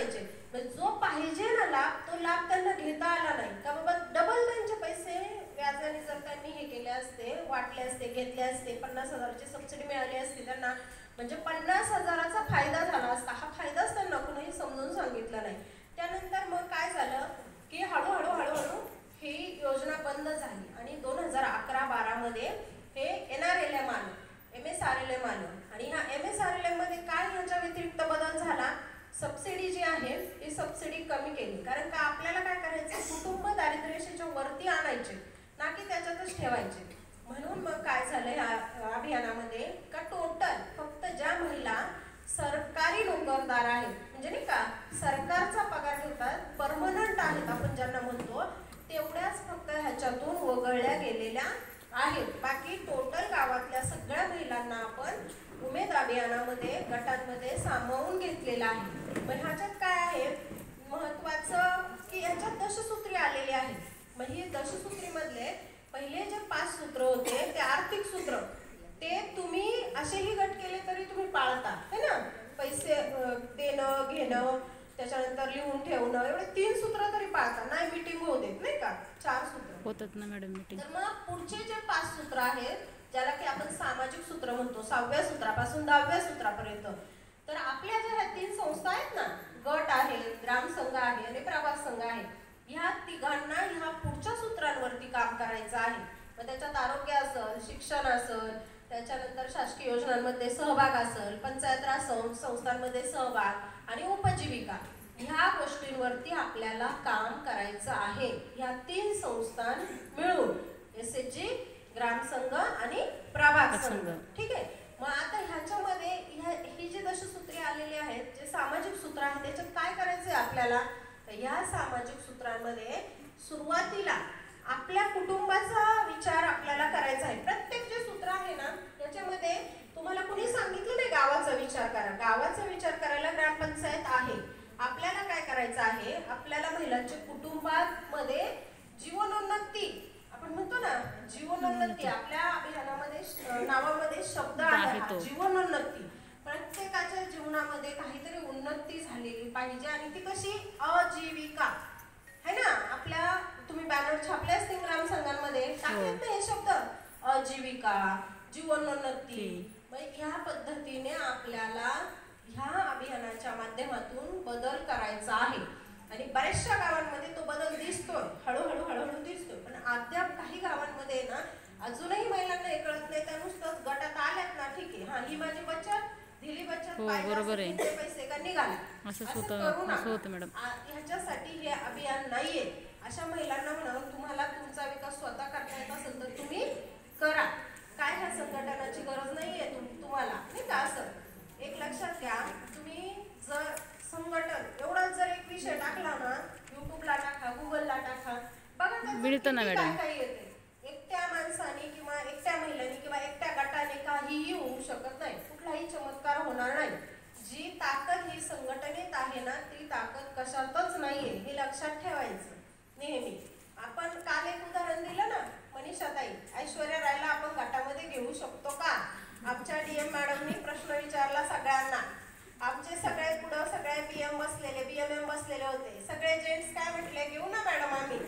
आणायचे, जो पाहिजे ना लाभ तो लाभ त्यांना घेता आला नाही का बाबा, डबल त्यांचे पैसे व्याजाने जर त्यांनी हे केले असते, वाटले असते, घेतले असते, 50,000ची सबसिडी मिळाली असते त्यांना, म्हणजे 50,000चा फायदा झाला असता. हा फायदाच त्यांना कुणीही समजून सांगितलं नाही. त्यानंतर मग काय झालं की हळूहळू ही योजना बंद झाली आणि 2011-12 मध्ये हे NRLM आलं, MSRLM आलं. आणि ह्या MSRLM मध्ये काय ह्याच्या व्यतिरिक्त बदल झाला, सबसिडी जी आहे ती सबसिडी कमी केली. कारण का आपल्याला काय करायचं, कुटुंब दारिद्र्यरेषेच्या वरती आणायचे ना की त्याच्यातच ठेवायचे. म्हणून मग काय झालं या अभियानामध्ये का टोटल फक्त ज्या महिला सरकारी नोकरदार आहेत, म्हणजे नाही का सरकारचा पगार घेतात, परमनंट आहेत आपण ज्यांना म्हणतो, तेवढ्याच फक्त ह्याच्यातून वगळल्या गेलेल्या आहेत. बाकी टोटल गावातल्या सगळ्या महिलांना आपण उमेद अभियानामध्ये गटांमध्ये सामावून घेतलेलं आहे. मग ह्याच्यात काय आहे महत्वाचं की ह्याच्यात दशसूत्री आलेली आहे. मग ही दशसूत्री मधले पहिले जे 5 सूत्र होते ते आर्थिक सूत्र, ते तुम्ही असेही गट केले तरी तुम्ही पाळता है ना, पैसे देणं घेणं, त्याच्यानंतर लिहून ठेवणं, एवढे 3 सूत्र तरी पाळता, नाही मीटिंग होऊ देत नाही का, 4 सूत्र होतात ना मॅडम मीटिंग. तर मग पुढचे जे 5 सूत्र आहेत ज्याला की आपण सामाजिक सूत्र म्हणतो, 6व्या सूत्रापासून 10व्या सूत्रापर्यंत, तर आपल्या ज्या ह्या 3 संस्था आहेत ना, गट आहे, ग्रामसंघ आहे आणि प्रभाग संघ आहे, ह्या तिघांना ह्या पुढच्या सूत्रांवरती काम करायचं आहे. मग त्याच्यात आरोग्य असेल, शिक्षण असेल, त्याच्यानंतर शासकीय योजनांमध्ये सहभाग असेल, पंचायत राज संस्थांमध्ये सहभाग आणि उपजीविका, ह्या गोष्टींवरती आपल्याला काम करायचं आहे. ह्या 3 संस्था मिळून SHG, ग्रामसंघ आणि प्रभाग संघ. ठीक आहे. मग आता ह्याच्यामध्ये ही जी दशसूत्री आलेली आहेत, जे सामाजिक सूत्र आहे, त्याच्यात काय करायचंय आपल्याला, या सामाजिक सूत्रांमध्ये सुरुवातीला आपल्या कुटुंबाचा विचार आपल्याला करायचा आहे. प्रत्येक जे सूत्र आहे ना त्याच्यामध्ये तुम्हाला कुणी सांगितलं नाही गावाचा विचार करा, गावाचा विचार करायला ग्रामपंचायत आहे. आपल्याला काय करायचं आहे, आपल्याला महिलांच्या कुटुंबामध्ये जीवनोन्नती, आपण म्हणतो ना जीवनोन्नती, आपल्या अभियानामध्ये नावामध्ये शब्द आहे जीवनोन्नती. प्रत्येकाच्या जीवनामध्ये काहीतरी उन्नती झालेली पाहिजे आणि ती कशी, आजीविका है ना. आपल्या तुम्ही बॅनर छापले असतील ग्रामसंघांमध्ये, टाकलेत ना हे शब्द, आजीविका, जीवनोन्नती. मग ह्या पद्धतीने आपल्याला ह्या अभियानाच्या माध्यमातून बदल करायचा आहे. आणि बऱ्याचशा गावांमध्ये तो बदल दिसतोय, हळूहळू दिसतोय, पण अद्याप काही गावांमध्ये ना अजूनही महिलांना हे कळत नाही. त्या नुसतंच गटात आल्यात ना, ठीक आहे, हा ही माझी बचत दिली, बचत बरोबर आहे, पैसे का निघाले, असं होतं मॅडम. ह्याच्यासाठी हे अभियान नाहीये. अशा महिलांना म्हणावं, तुम्हाला तुमचा विकास स्वतः करता येत असेल तर तुम्ही करा, काय ह्या संघटनाची गरज नाहीये तुम्हाला नाही का. असं एक लक्षात घ्या, तुम्ही जर संघटन एवढाच जर एक विषय टाकला ना, युट्यूबला टाका, गुगलला टाका, बघा त्यात काय येते. एकट्या माणसाने किंवा एकट्या महिलांनी किंवा एकट्या गटाने काहीही होऊ शकत नाही, कुठलाही चमत्कार होणार नाही. जी ताकद ही संघटनेत आहे ना, ती ताकद कशातच नाहीये, हे लक्षात ठेवायचं नेहमी. आपण काल एक उदाहरण दिलं ना, मनीषाताई, ऐश्वर्या रायला आपण गटामध्ये घेऊ शकतो का. आमच्या DM मॅडमनी प्रश्न विचारला सगळ्यांना, आमचे सगळे पुढं सगळे BM बसलेले, BMM बसलेले होते, सगळे जेंट्स काय म्हटले, घेऊ ना मॅडम आम्ही.